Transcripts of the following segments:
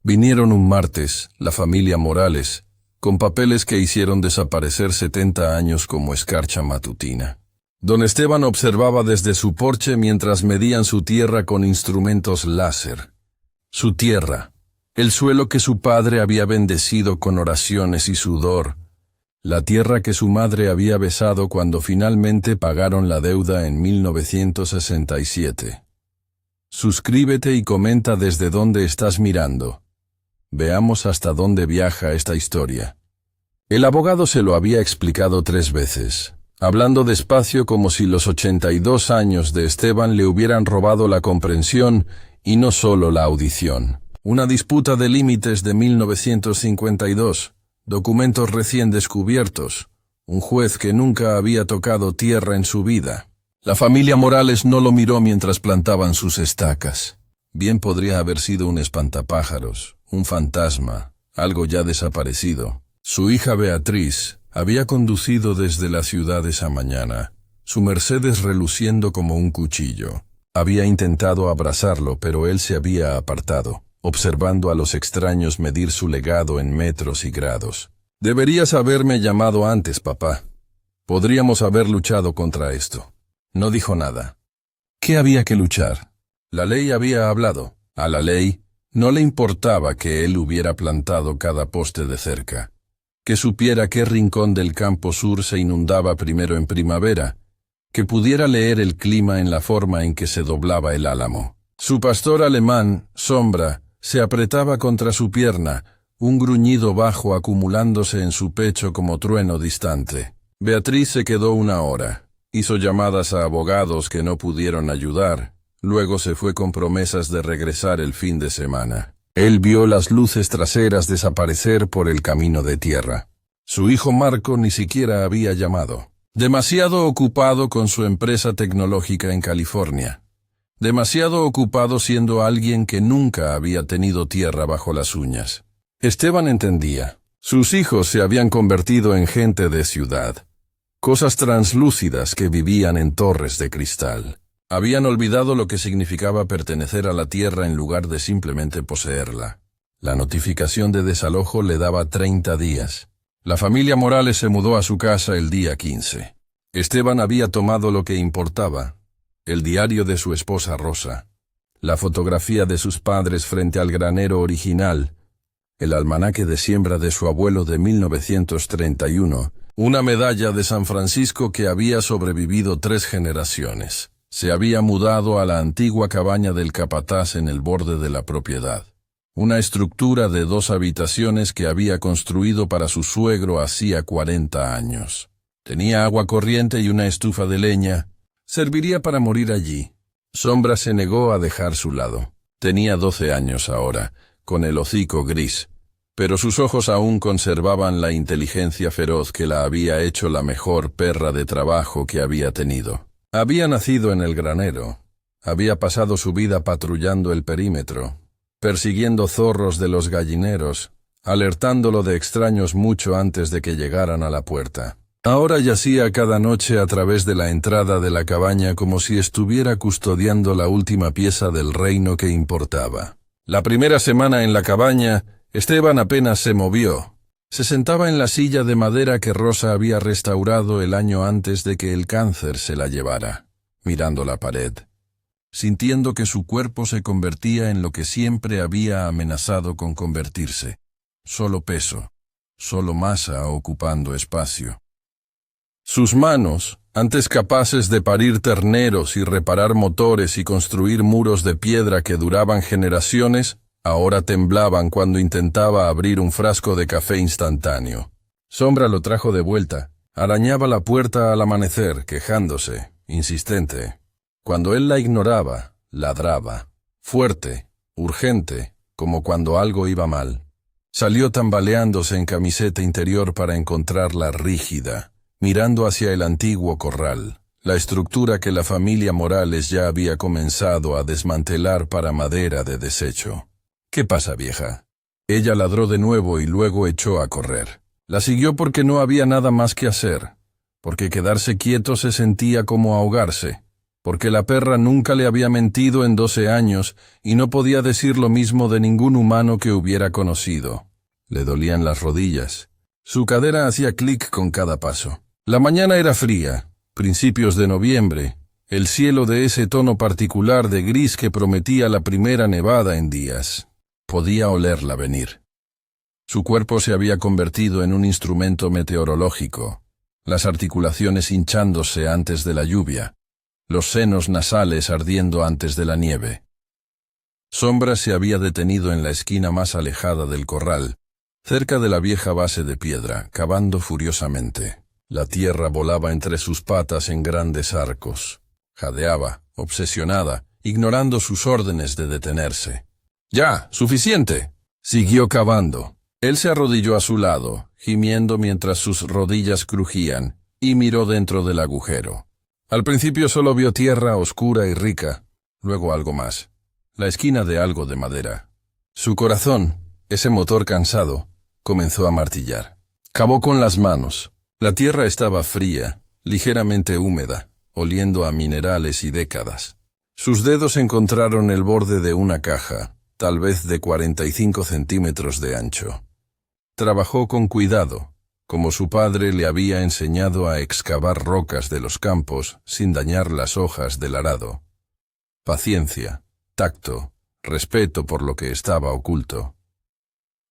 Vinieron un martes, la familia Morales, con papeles que hicieron desaparecer 70 años como escarcha matutina. Don Esteban observaba desde su porche mientras medían su tierra con instrumentos láser. Su tierra, el suelo que su padre había bendecido con oraciones y sudor, la tierra que su madre había besado cuando finalmente pagaron la deuda en 1967. Suscríbete y comenta desde dónde estás mirando. Veamos hasta dónde viaja esta historia. El abogado se lo había explicado 3 veces, hablando despacio como si los 82 años de Esteban le hubieran robado la comprensión y no solo la audición. Una disputa de límites de 1952, documentos recién descubiertos, un juez que nunca había tocado tierra en su vida. La familia Morales no lo miró mientras plantaban sus estacas. Bien podría haber sido un espantapájaros, un fantasma, algo ya desaparecido. Su hija Beatriz había conducido desde la ciudad esa mañana, su Mercedes reluciendo como un cuchillo. Había intentado abrazarlo, pero él se había apartado, observando a los extraños medir su legado en metros y grados. Deberías haberme llamado antes, papá. Podríamos haber luchado contra esto. No dijo nada. ¿Qué había que luchar? La ley había hablado. A la ley no le importaba que él hubiera plantado cada poste de cerca, que supiera qué rincón del campo sur se inundaba primero en primavera, que pudiera leer el clima en la forma en que se doblaba el álamo. Su pastor alemán, Sombra, se apretaba contra su pierna, un gruñido bajo acumulándose en su pecho como trueno distante. Beatriz se quedó 1 hora, hizo llamadas a abogados que no pudieron ayudar, luego se fue con promesas de regresar el fin de semana. Él vio las luces traseras desaparecer por el camino de tierra. Su hijo Marco ni siquiera había llamado. Demasiado ocupado con su empresa tecnológica en California. Demasiado ocupado siendo alguien que nunca había tenido tierra bajo las uñas. Esteban entendía. Sus hijos se habían convertido en gente de ciudad. Cosas translúcidas que vivían en torres de cristal. Habían olvidado lo que significaba pertenecer a la tierra en lugar de simplemente poseerla. La notificación de desalojo le daba 30 días. La familia Morales se mudó a su casa el día 15. Esteban había tomado lo que importaba: el diario de su esposa Rosa, la fotografía de sus padres frente al granero original, el almanaque de siembra de su abuelo de 1931, una medalla de San Francisco que había sobrevivido 3 generaciones. Se había mudado a la antigua cabaña del capataz en el borde de la propiedad. Una estructura de 2 habitaciones que había construido para su suegro hacía 40 años. Tenía agua corriente y una estufa de leña. Serviría para morir allí. Sombra se negó a dejar su lado. Tenía 12 años ahora, con el hocico gris, pero sus ojos aún conservaban la inteligencia feroz que la había hecho la mejor perra de trabajo que había tenido. Había nacido en el granero. Había pasado su vida patrullando el perímetro, persiguiendo zorros de los gallineros, alertándolo de extraños mucho antes de que llegaran a la puerta. Ahora yacía cada noche a través de la entrada de la cabaña como si estuviera custodiando la última pieza del reino que importaba. La primera semana en la cabaña, Esteban apenas se movió. Se sentaba en la silla de madera que Rosa había restaurado el año antes de que el cáncer se la llevara, mirando la pared, sintiendo que su cuerpo se convertía en lo que siempre había amenazado con convertirse: solo peso, solo masa ocupando espacio. Sus manos, antes capaces de parir terneros y reparar motores y construir muros de piedra que duraban generaciones, ahora temblaban cuando intentaba abrir un frasco de café instantáneo. Sombra lo trajo de vuelta. Arañaba la puerta al amanecer, quejándose, insistente. Cuando él la ignoraba, ladraba. Fuerte, urgente, como cuando algo iba mal. Salió tambaleándose en camiseta interior para encontrarla rígida, mirando hacia el antiguo corral, la estructura que la familia Morales ya había comenzado a desmantelar para madera de desecho. «¿Qué pasa, vieja?». Ella ladró de nuevo y luego echó a correr. La siguió porque no había nada más que hacer, porque quedarse quieto se sentía como ahogarse, porque la perra nunca le había mentido en 12 años y no podía decir lo mismo de ningún humano que hubiera conocido. Le dolían las rodillas. Su cadera hacía clic con cada paso. La mañana era fría, principios de noviembre, el cielo de ese tono particular de gris que prometía la primera nevada en días. Podía olerla venir. Su cuerpo se había convertido en un instrumento meteorológico, las articulaciones hinchándose antes de la lluvia, los senos nasales ardiendo antes de la nieve. Sombra se había detenido en la esquina más alejada del corral, cerca de la vieja base de piedra, cavando furiosamente. La tierra volaba entre sus patas en grandes arcos. Jadeaba, obsesionada, ignorando sus órdenes de detenerse. «¡Ya! ¡Suficiente!», siguió cavando. Él se arrodilló a su lado, gimiendo mientras sus rodillas crujían, y miró dentro del agujero. Al principio solo vio tierra oscura y rica, luego algo más, la esquina de algo de madera. Su corazón, ese motor cansado, comenzó a martillar. Cavó con las manos. La tierra estaba fría, ligeramente húmeda, oliendo a minerales y décadas. Sus dedos encontraron el borde de una caja, tal vez de 45 centímetros de ancho. Trabajó con cuidado, como su padre le había enseñado a excavar rocas de los campos sin dañar las hojas del arado. Paciencia, tacto, respeto por lo que estaba oculto.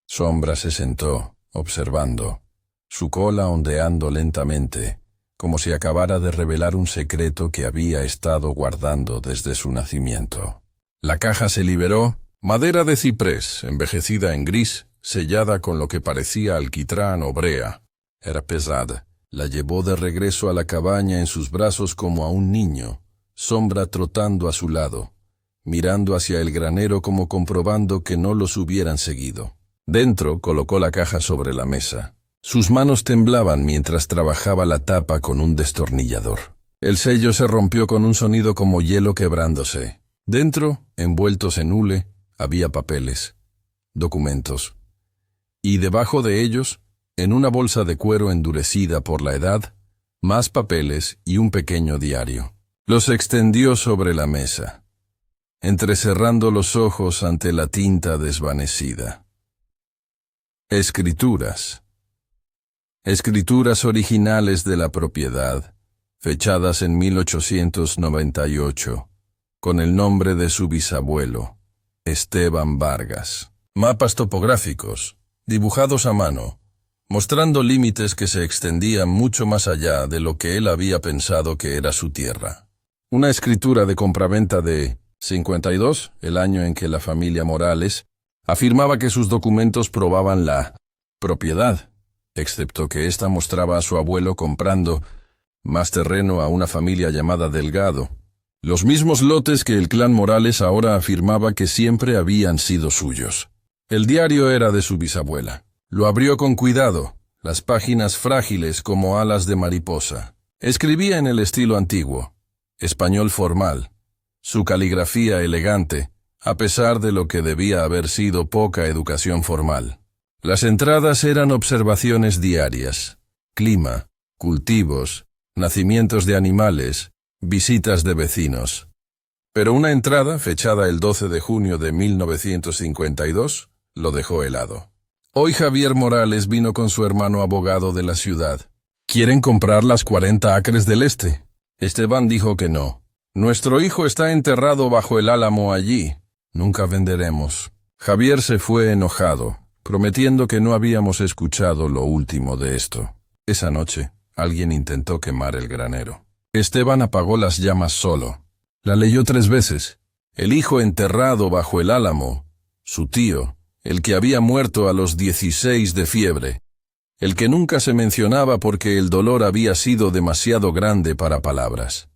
Sombra se sentó, observando, su cola ondeando lentamente, como si acabara de revelar un secreto que había estado guardando desde su nacimiento. La caja se liberó, madera de ciprés, envejecida en gris, sellada con lo que parecía alquitrán o brea. Era pesada. La llevó de regreso a la cabaña en sus brazos como a un niño, Sombra trotando a su lado, mirando hacia el granero como comprobando que no los hubieran seguido. Dentro colocó la caja sobre la mesa. Sus manos temblaban mientras trabajaba la tapa con un destornillador. El sello se rompió con un sonido como hielo quebrándose. Dentro, envueltos en hule, había papeles, documentos. Y debajo de ellos, en una bolsa de cuero endurecida por la edad, más papeles y un pequeño diario. Los extendió sobre la mesa, entrecerrando los ojos ante la tinta desvanecida. Escrituras. Escrituras originales de la propiedad, fechadas en 1898, con el nombre de su bisabuelo, Esteban Vargas. Mapas topográficos, dibujados a mano, mostrando límites que se extendían mucho más allá de lo que él había pensado que era su tierra. Una escritura de compraventa de 52, el año en que la familia Morales, afirmaba que sus documentos probaban la propiedad, excepto que ésta mostraba a su abuelo comprando más terreno a una familia llamada Delgado, los mismos lotes que el clan Morales ahora afirmaba que siempre habían sido suyos. El diario era de su bisabuela. Lo abrió con cuidado, las páginas frágiles como alas de mariposa. Escribía en el estilo antiguo, español formal, su caligrafía elegante, a pesar de lo que debía haber sido poca educación formal. Las entradas eran observaciones diarias, clima, cultivos, nacimientos de animales, visitas de vecinos. Pero una entrada, fechada el 12 de junio de 1952, lo dejó helado. Hoy Javier Morales vino con su hermano abogado de la ciudad. ¿Quieren comprar las 40 acres del este? Esteban dijo que no. Nuestro hijo está enterrado bajo el álamo allí. Nunca venderemos. Javier se fue enojado, prometiendo que no habíamos escuchado lo último de esto. Esa noche, alguien intentó quemar el granero. Esteban apagó las llamas solo. La leyó 3 veces. El hijo enterrado bajo el álamo, su tío, el que había muerto a los 16 de fiebre, el que nunca se mencionaba porque el dolor había sido demasiado grande para palabras.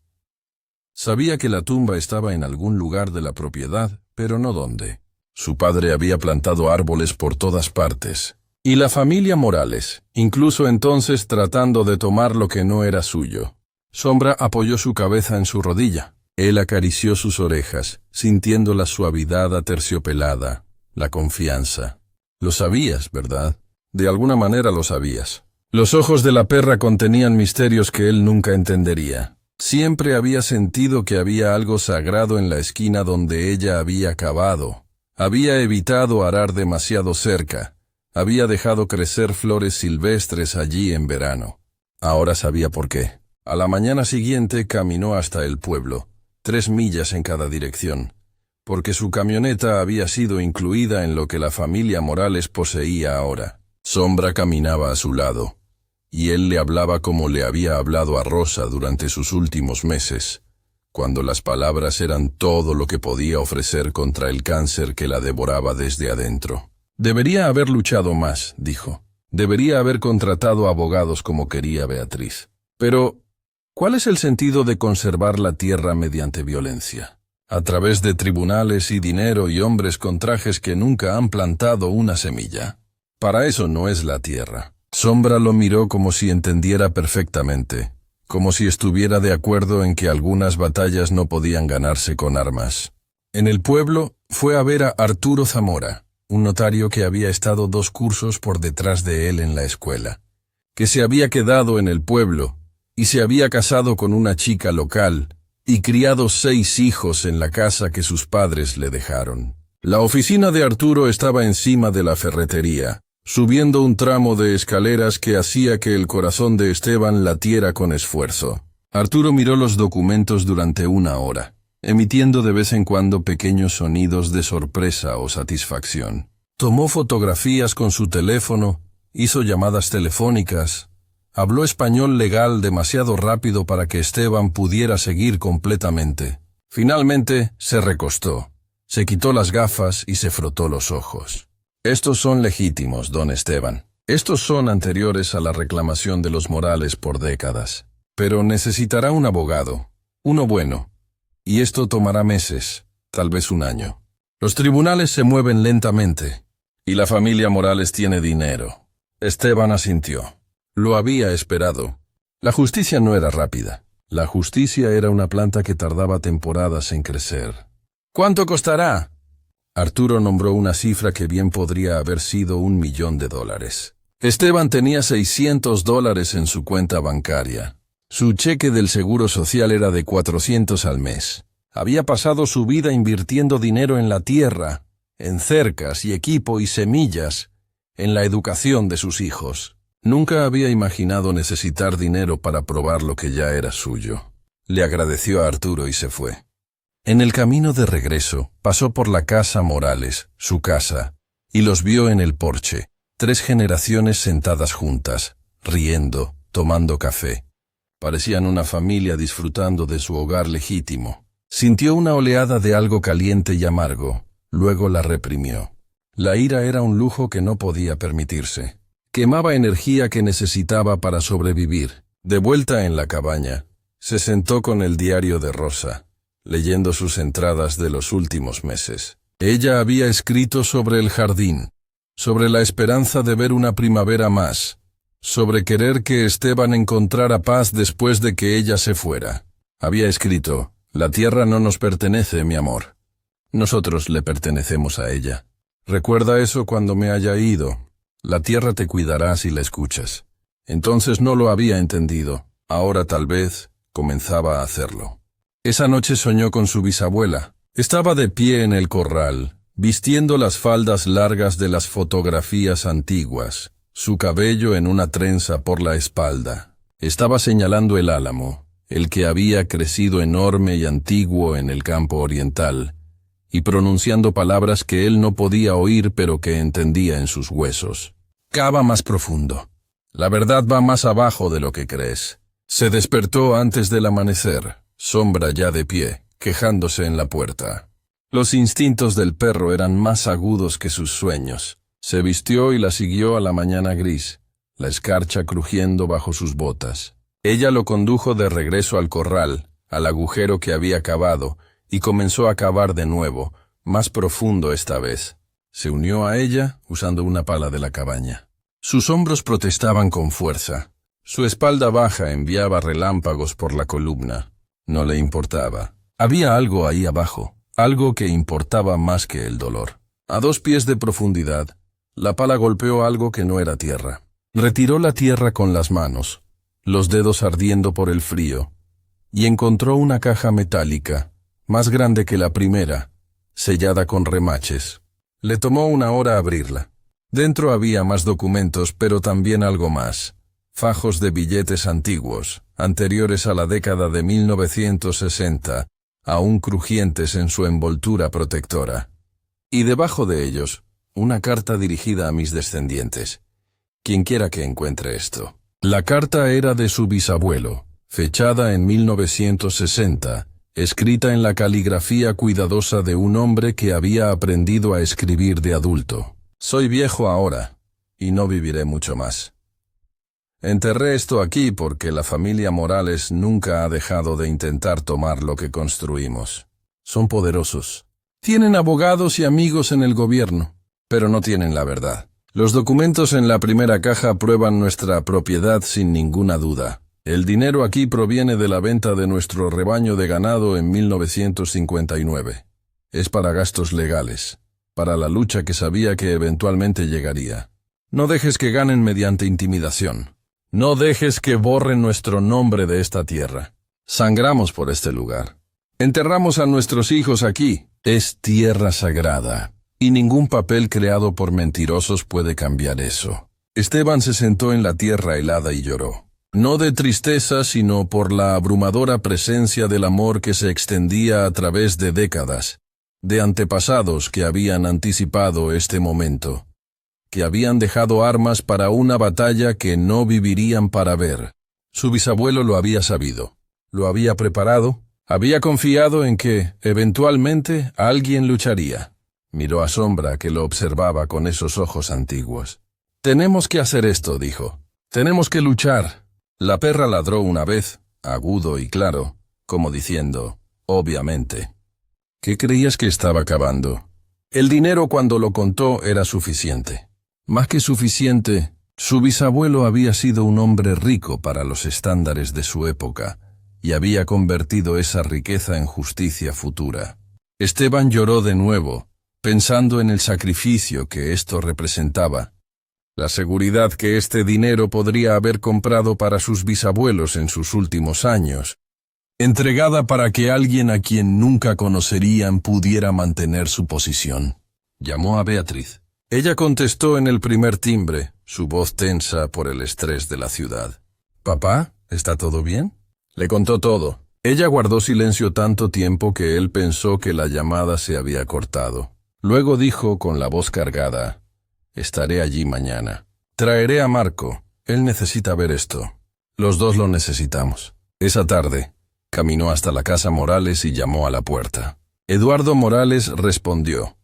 Sabía que la tumba estaba en algún lugar de la propiedad, pero no dónde. Su padre había plantado árboles por todas partes, y la familia Morales, incluso entonces tratando de tomar lo que no era suyo. Sombra apoyó su cabeza en su rodilla. Él acarició sus orejas, sintiendo la suavidad aterciopelada, la confianza. Lo sabías, ¿verdad? De alguna manera lo sabías. Los ojos de la perra contenían misterios que él nunca entendería. Siempre había sentido que había algo sagrado en la esquina donde ella había cavado. Había evitado arar demasiado cerca. Había dejado crecer flores silvestres allí en verano. Ahora sabía por qué. A la mañana siguiente caminó hasta el pueblo, 3 millas en cada dirección, porque su camioneta había sido incluida en lo que la familia Morales poseía ahora. Sombra caminaba a su lado, y él le hablaba como le había hablado a Rosa durante sus últimos meses, cuando las palabras eran todo lo que podía ofrecer contra el cáncer que la devoraba desde adentro. Debería haber luchado más, dijo. Debería haber contratado abogados como quería Beatriz. Pero, ¿cuál es el sentido de conservar la tierra mediante violencia? A través de tribunales y dinero y hombres con trajes que nunca han plantado una semilla. Para eso no es la tierra. Sombra lo miró como si entendiera perfectamente, como si estuviera de acuerdo en que algunas batallas no podían ganarse con armas. En el pueblo fue a ver a Arturo Zamora, un notario que había estado 2 cursos por detrás de él en la escuela, que se había quedado en el pueblo y se había casado con una chica local y criado 6 hijos en la casa que sus padres le dejaron. La oficina de Arturo estaba encima de la ferretería, subiendo un tramo de escaleras que hacía que el corazón de Esteban latiera con esfuerzo. Arturo miró los documentos durante 1 hora, emitiendo de vez en cuando pequeños sonidos de sorpresa o satisfacción. Tomó fotografías con su teléfono, hizo llamadas telefónicas, habló español legal demasiado rápido para que Esteban pudiera seguir completamente. Finalmente se recostó, se quitó las gafas y se frotó los ojos. Estos son legítimos, don Esteban. Estos son anteriores a la reclamación de los Morales por décadas. Pero necesitará un abogado, uno bueno. Y esto tomará meses, tal vez 1 año. Los tribunales se mueven lentamente, y la familia Morales tiene dinero. Esteban asintió. Lo había esperado. La justicia no era rápida. La justicia era una planta que tardaba temporadas en crecer. ¿Cuánto costará? Arturo nombró una cifra que bien podría haber sido $1 millón. Esteban tenía $600 en su cuenta bancaria. Su cheque del Seguro Social era de 400 al mes. Había pasado su vida invirtiendo dinero en la tierra, en cercas y equipo y semillas, en la educación de sus hijos. Nunca había imaginado necesitar dinero para probar lo que ya era suyo. Le agradeció a Arturo y se fue. En el camino de regreso, pasó por la casa Morales, su casa, y los vio en el porche, 3 generaciones sentadas juntas, riendo, tomando café. Parecían una familia disfrutando de su hogar legítimo. Sintió una oleada de algo caliente y amargo, luego la reprimió. La ira era un lujo que no podía permitirse. Quemaba energía que necesitaba para sobrevivir. De vuelta en la cabaña, se sentó con el diario de Rosa, leyendo sus entradas de los últimos meses. Ella había escrito sobre el jardín, sobre la esperanza de ver una primavera más, sobre querer que Esteban encontrara paz después de que ella se fuera. Había escrito: «La tierra no nos pertenece, mi amor. Nosotros le pertenecemos a ella. Recuerda eso cuando me haya ido. La tierra te cuidará si la escuchas». Entonces no lo había entendido. Ahora tal vez comenzaba a hacerlo. Esa noche soñó con su bisabuela. Estaba de pie en el corral, vistiendo las faldas largas de las fotografías antiguas, su cabello en una trenza por la espalda. Estaba señalando el álamo, el que había crecido enorme y antiguo en el campo oriental, y pronunciando palabras que él no podía oír pero que entendía en sus huesos. Cava más profundo. La verdad va más abajo de lo que crees. Se despertó antes del amanecer, Sombra ya de pie, quejándose en la puerta. Los instintos del perro eran más agudos que sus sueños. Se vistió y la siguió a la mañana gris, la escarcha crujiendo bajo sus botas. Ella lo condujo de regreso al corral, al agujero que había cavado, y comenzó a cavar de nuevo, más profundo esta vez. Se unió a ella usando una pala de la cabaña. Sus hombros protestaban con fuerza. Su espalda baja enviaba relámpagos por la columna. No le importaba. Había algo ahí abajo, algo que importaba más que el dolor. A 2 pies de profundidad, la pala golpeó algo que no era tierra. Retiró la tierra con las manos, los dedos ardiendo por el frío, y encontró una caja metálica, más grande que la primera, sellada con remaches. Le tomó 1 hora abrirla. Dentro había más documentos, pero también algo más. Fajos de billetes antiguos, anteriores a la década de 1960, aún crujientes en su envoltura protectora. Y debajo de ellos, una carta dirigida a mis descendientes. Quienquiera que encuentre esto. La carta era de su bisabuelo, fechada en 1960, escrita en la caligrafía cuidadosa de un hombre que había aprendido a escribir de adulto. Soy viejo ahora, y no viviré mucho más. Enterré esto aquí porque la familia Morales nunca ha dejado de intentar tomar lo que construimos. Son poderosos. Tienen abogados y amigos en el gobierno, pero no tienen la verdad. Los documentos en la primera caja prueban nuestra propiedad sin ninguna duda. El dinero aquí proviene de la venta de nuestro rebaño de ganado en 1959. Es para gastos legales, para la lucha que sabía que eventualmente llegaría. No dejes que ganen mediante intimidación. No dejes que borren nuestro nombre de esta tierra. Sangramos por este lugar. Enterramos a nuestros hijos aquí. Es tierra sagrada, y ningún papel creado por mentirosos puede cambiar eso. Esteban se sentó en la tierra helada y lloró. No de tristeza, sino por la abrumadora presencia del amor que se extendía a través de décadas, de antepasados que habían anticipado este momento, que habían dejado armas para una batalla que no vivirían para ver. Su bisabuelo lo había sabido, lo había preparado, había confiado en que, eventualmente, alguien lucharía. Miró a Sombra, que lo observaba con esos ojos antiguos. «Tenemos que hacer esto», dijo. «Tenemos que luchar». La perra ladró una vez, agudo y claro, como diciendo, «Obviamente». ¿Qué creías que estaba cavando? El dinero, cuando lo contó, era suficiente. Más que suficiente, su bisabuelo había sido un hombre rico para los estándares de su época, y había convertido esa riqueza en justicia futura. Esteban lloró de nuevo, pensando en el sacrificio que esto representaba, la seguridad que este dinero podría haber comprado para sus bisabuelos en sus últimos años, entregada para que alguien a quien nunca conocerían pudiera mantener su posición. Llamó a Beatriz. Ella contestó en el primer timbre, su voz tensa por el estrés de la ciudad. «¿Papá? ¿Está todo bien?» Le contó todo. Ella guardó silencio tanto tiempo que él pensó que la llamada se había cortado. Luego dijo con la voz cargada, «Estaré allí mañana. Traeré a Marco. Él necesita ver esto. Los dos lo necesitamos». Esa tarde, caminó hasta la casa Morales y llamó a la puerta. Eduardo Morales respondió.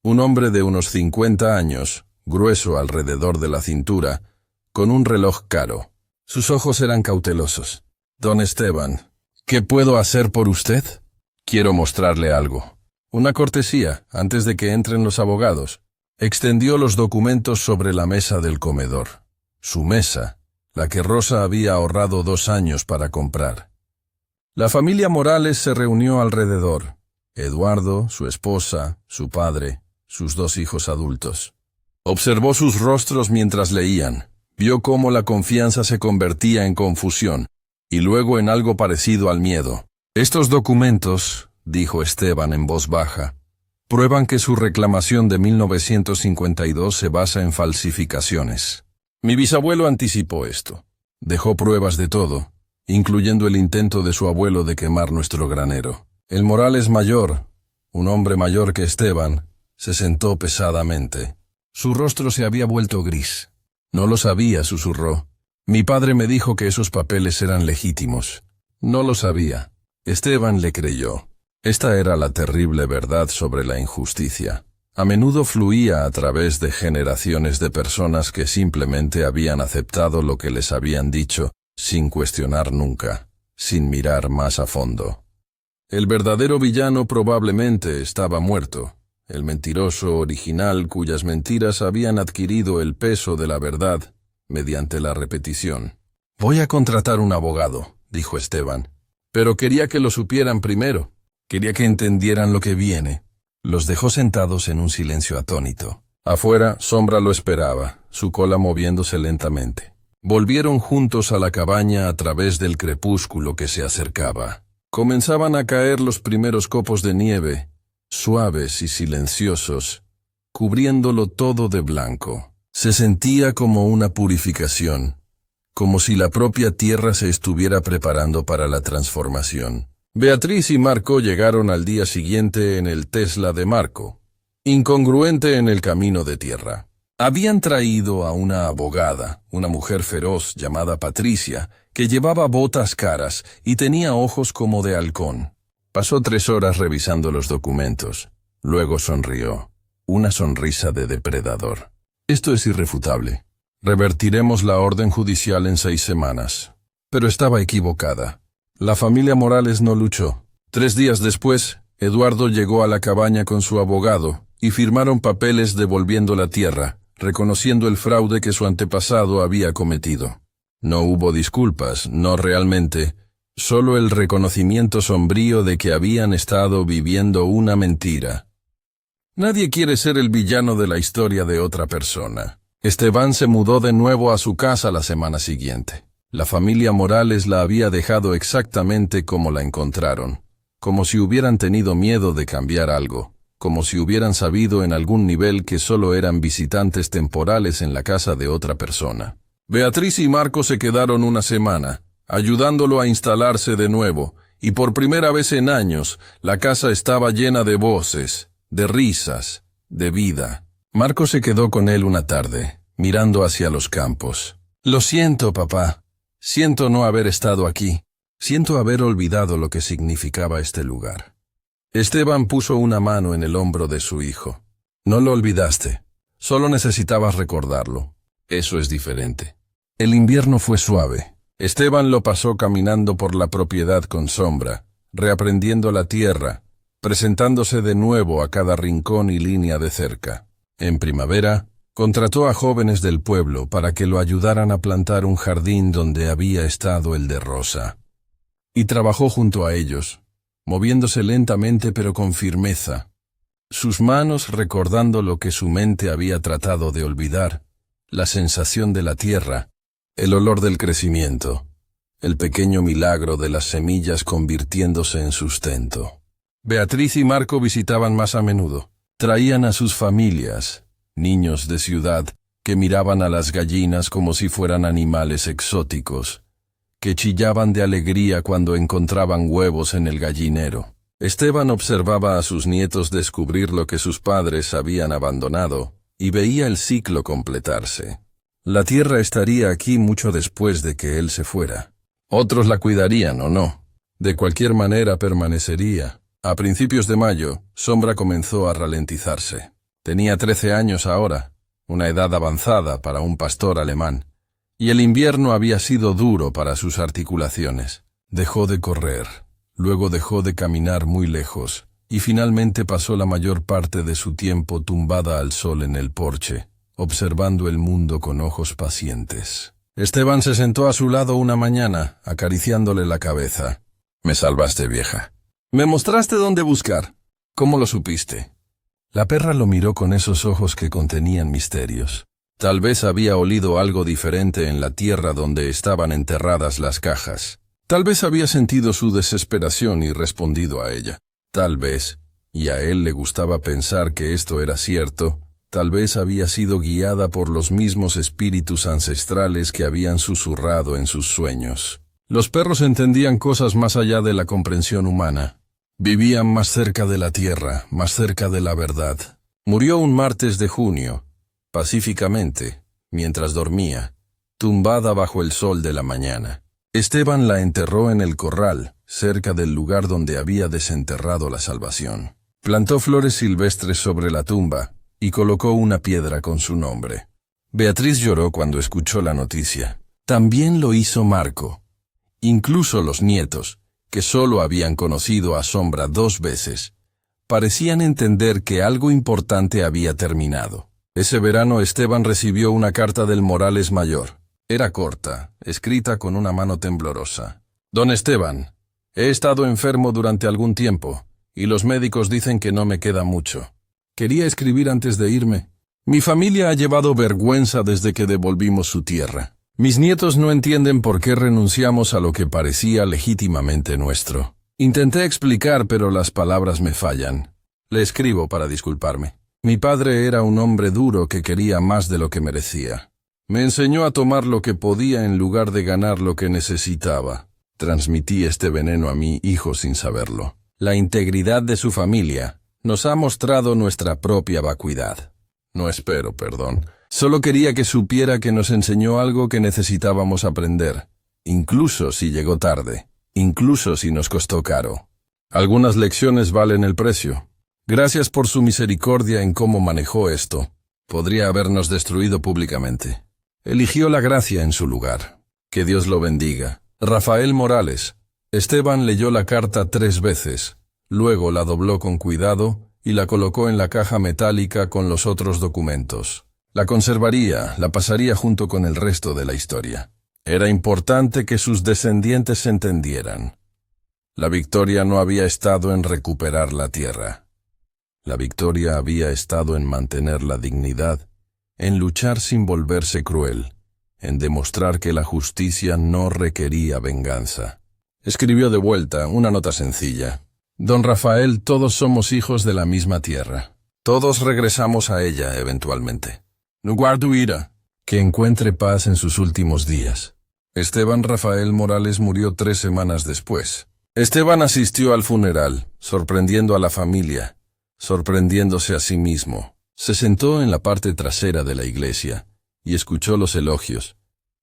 Un hombre de unos 50 años, grueso alrededor de la cintura, con un reloj caro. Sus ojos eran cautelosos. «Don Esteban, ¿qué puedo hacer por usted?» «Quiero mostrarle algo. Una cortesía, antes de que entren los abogados». Extendió los documentos sobre la mesa del comedor. Su mesa, la que Rosa había ahorrado 2 años para comprar. La familia Morales se reunió alrededor. Eduardo, su esposa, su padre, sus 2 hijos adultos. Observó sus rostros mientras leían. Vio cómo la confianza se convertía en confusión, y luego en algo parecido al miedo. «Estos documentos», dijo Esteban en voz baja, «prueban que su reclamación de 1952 se basa en falsificaciones. Mi bisabuelo anticipó esto. Dejó pruebas de todo, incluyendo el intento de su abuelo de quemar nuestro granero. El Morales mayor, un hombre mayor que Esteban, se sentó pesadamente. Su rostro se había vuelto gris. No lo sabía, susurró. Mi padre me dijo que esos papeles eran legítimos. No lo sabía. Esteban le creyó. Esta era la terrible verdad sobre la injusticia. A menudo fluía a través de generaciones de personas que simplemente habían aceptado lo que les habían dicho, sin cuestionar nunca, sin mirar más a fondo. El verdadero villano probablemente estaba muerto. El mentiroso original cuyas mentiras habían adquirido el peso de la verdad mediante la repetición. «Voy a contratar un abogado», dijo Esteban. «Pero quería que lo supieran primero. Quería que entendieran lo que viene». Los dejó sentados en un silencio atónito. Afuera, Sombra lo esperaba, su cola moviéndose lentamente. Volvieron juntos a la cabaña a través del crepúsculo que se acercaba. Comenzaban a caer los primeros copos de nieve, suaves y silenciosos, cubriéndolo todo de blanco. Se sentía como una purificación, como si la propia tierra se estuviera preparando para la transformación. Beatriz y Marco llegaron al día siguiente en el Tesla de Marco, incongruente en el camino de tierra. Habían traído a una abogada, una mujer feroz llamada Patricia, que llevaba botas caras y tenía ojos como de halcón. Pasó 3 horas revisando los documentos. Luego sonrió, una sonrisa de depredador. Esto es irrefutable. Revertiremos la orden judicial en 6 semanas. Pero estaba equivocada. La familia Morales no luchó. 3 días después, Eduardo llegó a la cabaña con su abogado y firmaron papeles devolviendo la tierra, reconociendo el fraude que su antepasado había cometido. No hubo disculpas, no realmente, solo el reconocimiento sombrío de que habían estado viviendo una mentira. Nadie quiere ser el villano de la historia de otra persona. Esteban se mudó de nuevo a su casa la semana siguiente. La familia Morales la había dejado exactamente como la encontraron, como si hubieran tenido miedo de cambiar algo, como si hubieran sabido en algún nivel que solo eran visitantes temporales en la casa de otra persona. Beatriz y Marco se quedaron una semana, ayudándolo a instalarse de nuevo, y por primera vez en años, la casa estaba llena de voces, de risas, de vida. Marco se quedó con él una tarde, mirando hacia los campos. «Lo siento, papá. Siento no haber estado aquí. Siento haber olvidado lo que significaba este lugar». Esteban puso una mano en el hombro de su hijo. «No lo olvidaste. Solo necesitabas recordarlo. Eso es diferente». El invierno fue suave. Esteban lo pasó caminando por la propiedad con sombra, reaprendiendo la tierra, presentándose de nuevo a cada rincón y línea de cerca. En primavera, contrató a jóvenes del pueblo para que lo ayudaran a plantar un jardín donde había estado el de Rosa. Y trabajó junto a ellos, moviéndose lentamente pero con firmeza, sus manos recordando lo que su mente había tratado de olvidar, la sensación de la tierra, el olor del crecimiento, el pequeño milagro de las semillas convirtiéndose en sustento. Beatriz y Marco visitaban más a menudo. Traían a sus familias, niños de ciudad, que miraban a las gallinas como si fueran animales exóticos, que chillaban de alegría cuando encontraban huevos en el gallinero. Esteban observaba a sus nietos descubrir lo que sus padres habían abandonado, y veía el ciclo completarse. La tierra estaría aquí mucho después de que él se fuera. Otros la cuidarían o no. De cualquier manera permanecería. A principios de mayo, Sombra comenzó a ralentizarse. Tenía 13 años ahora, una edad avanzada para un pastor alemán, y el invierno había sido duro para sus articulaciones. Dejó de correr, luego dejó de caminar muy lejos, y finalmente pasó la mayor parte de su tiempo tumbada al sol en el porche, observando el mundo con ojos pacientes. Esteban se sentó a su lado una mañana, acariciándole la cabeza. «Me salvaste, vieja. Me mostraste dónde buscar. ¿Cómo lo supiste?» La perra lo miró con esos ojos que contenían misterios. Tal vez había olido algo diferente en la tierra donde estaban enterradas las cajas. Tal vez había sentido su desesperación y respondido a ella. Tal vez, y a él le gustaba pensar que esto era cierto, tal vez había sido guiada por los mismos espíritus ancestrales que habían susurrado en sus sueños. Los perros entendían cosas más allá de la comprensión humana. Vivían más cerca de la tierra, más cerca de la verdad. Murió un martes de junio, pacíficamente, mientras dormía, tumbada bajo el sol de la mañana. Esteban la enterró en el corral, cerca del lugar donde había desenterrado la salvación. Plantó flores silvestres sobre la tumba y colocó una piedra con su nombre. Beatriz lloró cuando escuchó la noticia. También lo hizo Marco. Incluso los nietos, que solo habían conocido a Sombra 2 veces, parecían entender que algo importante había terminado. Ese verano Esteban recibió una carta del Morales mayor. Era corta, escrita con una mano temblorosa. «Don Esteban, he estado enfermo durante algún tiempo, y los médicos dicen que no me queda mucho. Quería escribir antes de irme. Mi familia ha llevado vergüenza desde que devolvimos su tierra. Mis nietos no entienden por qué renunciamos a lo que parecía legítimamente nuestro. Intenté explicar, pero las palabras me fallan. Le escribo para disculparme. Mi padre era un hombre duro que quería más de lo que merecía. Me enseñó a tomar lo que podía en lugar de ganar lo que necesitaba. Transmití este veneno a mi hijo sin saberlo. La integridad de su familia nos ha mostrado nuestra propia vacuidad. No espero perdón. Solo quería que supiera que nos enseñó algo que necesitábamos aprender, incluso si llegó tarde, incluso si nos costó caro. Algunas lecciones valen el precio. Gracias por su misericordia en cómo manejó esto. Podría habernos destruido públicamente. Eligió la gracia en su lugar. Que Dios lo bendiga. Rafael Morales. Esteban leyó la carta 3 veces. Luego la dobló con cuidado y la colocó en la caja metálica con los otros documentos. La conservaría, la pasaría junto con el resto de la historia. Era importante que sus descendientes entendieran. La victoria no había estado en recuperar la tierra. La victoria había estado en mantener la dignidad, en luchar sin volverse cruel, en demostrar que la justicia no requería venganza. Escribió de vuelta una nota sencilla. Don Rafael, todos somos hijos de la misma tierra. Todos regresamos a ella eventualmente. No guardo ira. Que encuentre paz en sus últimos días. Esteban Rafael Morales murió 3 semanas después. Esteban asistió al funeral, sorprendiendo a la familia, sorprendiéndose a sí mismo. Se sentó en la parte trasera de la iglesia y escuchó los elogios,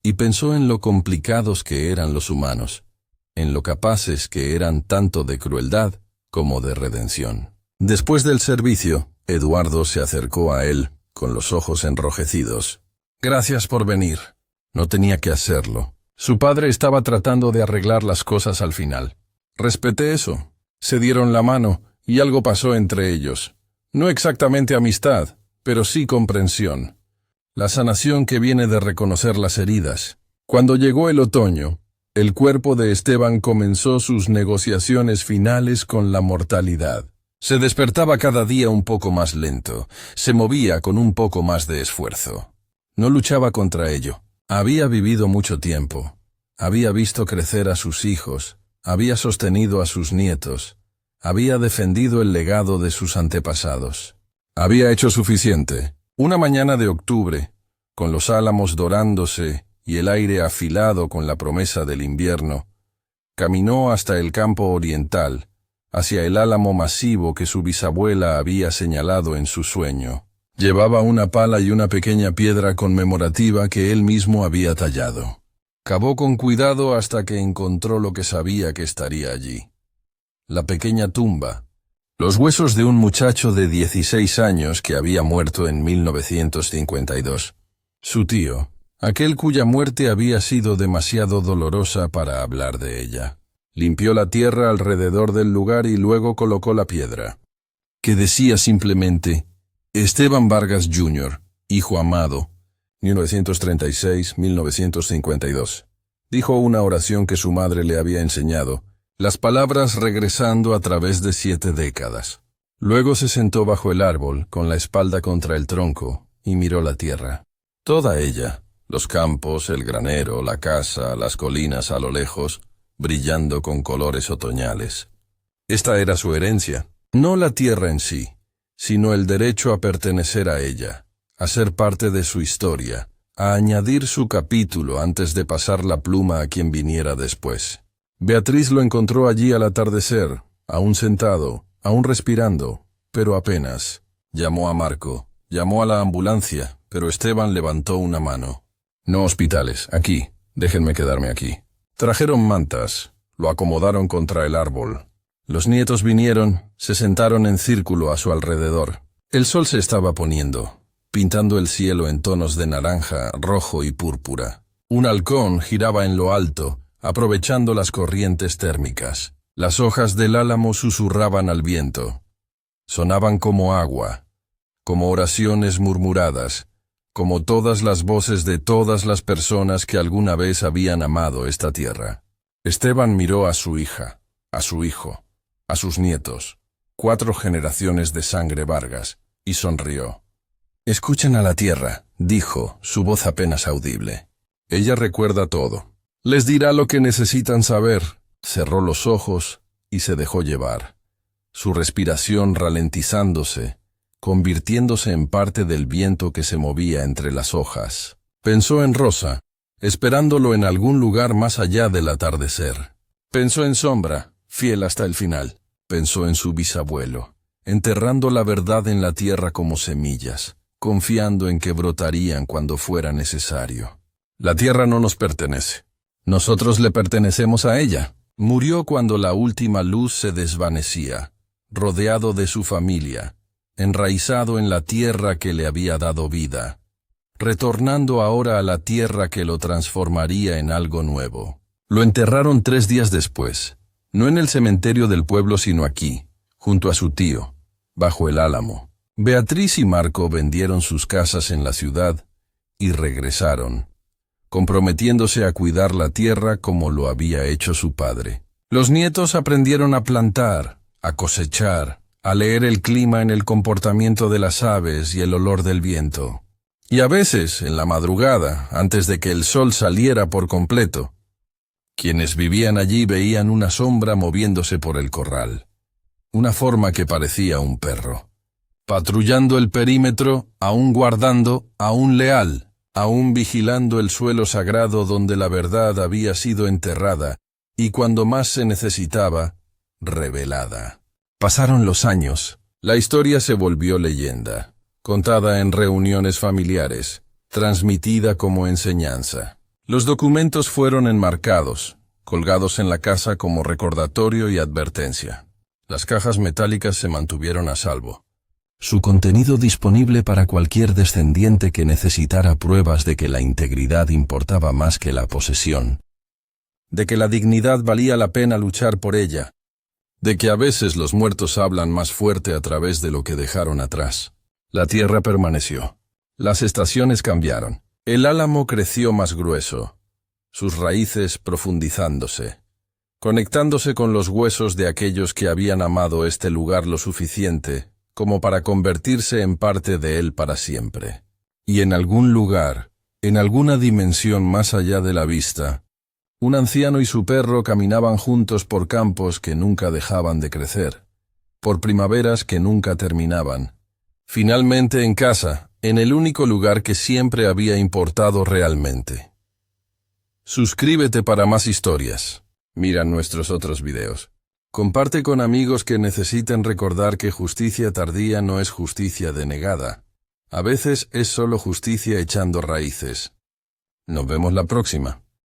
y pensó en lo complicados que eran los humanos, en lo capaces que eran tanto de crueldad como de redención. Después del servicio, Eduardo se acercó a él, con los ojos enrojecidos. Gracias por venir. No tenía que hacerlo. Su padre estaba tratando de arreglar las cosas al final. Respeté eso. Se dieron la mano y algo pasó entre ellos. No exactamente amistad, pero sí comprensión. La sanación que viene de reconocer las heridas. Cuando llegó el otoño, el cuerpo de Esteban comenzó sus negociaciones finales con la mortalidad. Se despertaba cada día un poco más lento, se movía con un poco más de esfuerzo. No luchaba contra ello. Había vivido mucho tiempo. Había visto crecer a sus hijos, había sostenido a sus nietos, había defendido el legado de sus antepasados. Había hecho suficiente. Una mañana de octubre, con los álamos dorándose y el aire afilado con la promesa del invierno, caminó hasta el campo oriental, hacia el álamo masivo que su bisabuela había señalado en su sueño. Llevaba una pala y una pequeña piedra conmemorativa que él mismo había tallado. Cavó con cuidado hasta que encontró lo que sabía que estaría allí. La pequeña tumba. Los huesos de un muchacho de 16 años que había muerto en 1952. Su tío, aquel cuya muerte había sido demasiado dolorosa para hablar de ella. Limpió la tierra alrededor del lugar y luego colocó la piedra, que decía simplemente: Esteban Vargas Jr., hijo amado, 1936-1952. Dijo una oración que su madre le había enseñado, las palabras regresando a través de 7 décadas. Luego se sentó bajo el árbol, con la espalda contra el tronco, y miró la tierra. Toda ella, los campos, el granero, la casa, las colinas a lo lejos, brillando con colores otoñales. Esta era su herencia, no la tierra en sí, sino el derecho a pertenecer a ella, a ser parte de su historia, a añadir su capítulo antes de pasar la pluma a quien viniera después. Beatriz lo encontró allí al atardecer, aún sentado, aún respirando, pero apenas. Llamó a Marco, llamó a la ambulancia, pero Esteban levantó una mano. No hospitales, aquí, déjenme quedarme aquí. Trajeron mantas, lo acomodaron contra el árbol. Los nietos vinieron, se sentaron en círculo a su alrededor. El sol se estaba poniendo, pintando el cielo en tonos de naranja, rojo y púrpura. Un halcón giraba en lo alto, aprovechando las corrientes térmicas. Las hojas del álamo susurraban al viento. Sonaban como agua, como oraciones murmuradas, como todas las voces de todas las personas que alguna vez habían amado esta tierra. Esteban miró a su hija, a su hijo, a sus nietos, 4 generaciones de sangre Vargas, y sonrió. «Escuchen a la tierra», dijo, su voz apenas audible. Ella recuerda todo. Les dirá lo que necesitan saber. Cerró los ojos y se dejó llevar. Su respiración ralentizándose, convirtiéndose en parte del viento que se movía entre las hojas. Pensó en Rosa, esperándolo en algún lugar más allá del atardecer. Pensó en Sombra, fiel hasta el final. Pensó en su bisabuelo, enterrando la verdad en la tierra como semillas, confiando en que brotarían cuando fuera necesario. La tierra no nos pertenece. Nosotros le pertenecemos a ella. Murió cuando la última luz se desvanecía, rodeado de su familia, enraizado en la tierra que le había dado vida, retornando ahora a la tierra que lo transformaría en algo nuevo. Lo enterraron 3 días después, no en el cementerio del pueblo sino aquí, junto a su tío, bajo el álamo. Beatriz y Marco vendieron sus casas en la ciudad y regresaron, comprometiéndose a cuidar la tierra como lo había hecho su padre. Los nietos aprendieron a plantar, a cosechar, a leer el clima en el comportamiento de las aves y el olor del viento. Y a veces, en la madrugada, antes de que el sol saliera por completo, quienes vivían allí veían una sombra moviéndose por el corral. Una forma que parecía un perro. Patrullando el perímetro, aún guardando, aún leal, aún vigilando el suelo sagrado donde la verdad había sido enterrada y cuando más se necesitaba, revelada. Pasaron los años. La historia se volvió leyenda, contada en reuniones familiares, transmitida como enseñanza. Los documentos fueron enmarcados, colgados en la casa como recordatorio y advertencia. Las cajas metálicas se mantuvieron a salvo. Su contenido disponible para cualquier descendiente que necesitara pruebas de que la integridad importaba más que la posesión, de que la dignidad valía la pena luchar por ella, de que a veces los muertos hablan más fuerte a través de lo que dejaron atrás. La tierra permaneció. Las estaciones cambiaron. El álamo creció más grueso, sus raíces profundizándose, conectándose con los huesos de aquellos que habían amado este lugar lo suficiente como para convertirse en parte de él para siempre. Y en algún lugar, en alguna dimensión más allá de la vista, un anciano y su perro caminaban juntos por campos que nunca dejaban de crecer, por primaveras que nunca terminaban. Finalmente en casa, en el único lugar que siempre había importado realmente. Suscríbete para más historias. Mira nuestros otros videos. Comparte con amigos que necesiten recordar que justicia tardía no es justicia denegada. A veces es solo justicia echando raíces. Nos vemos la próxima.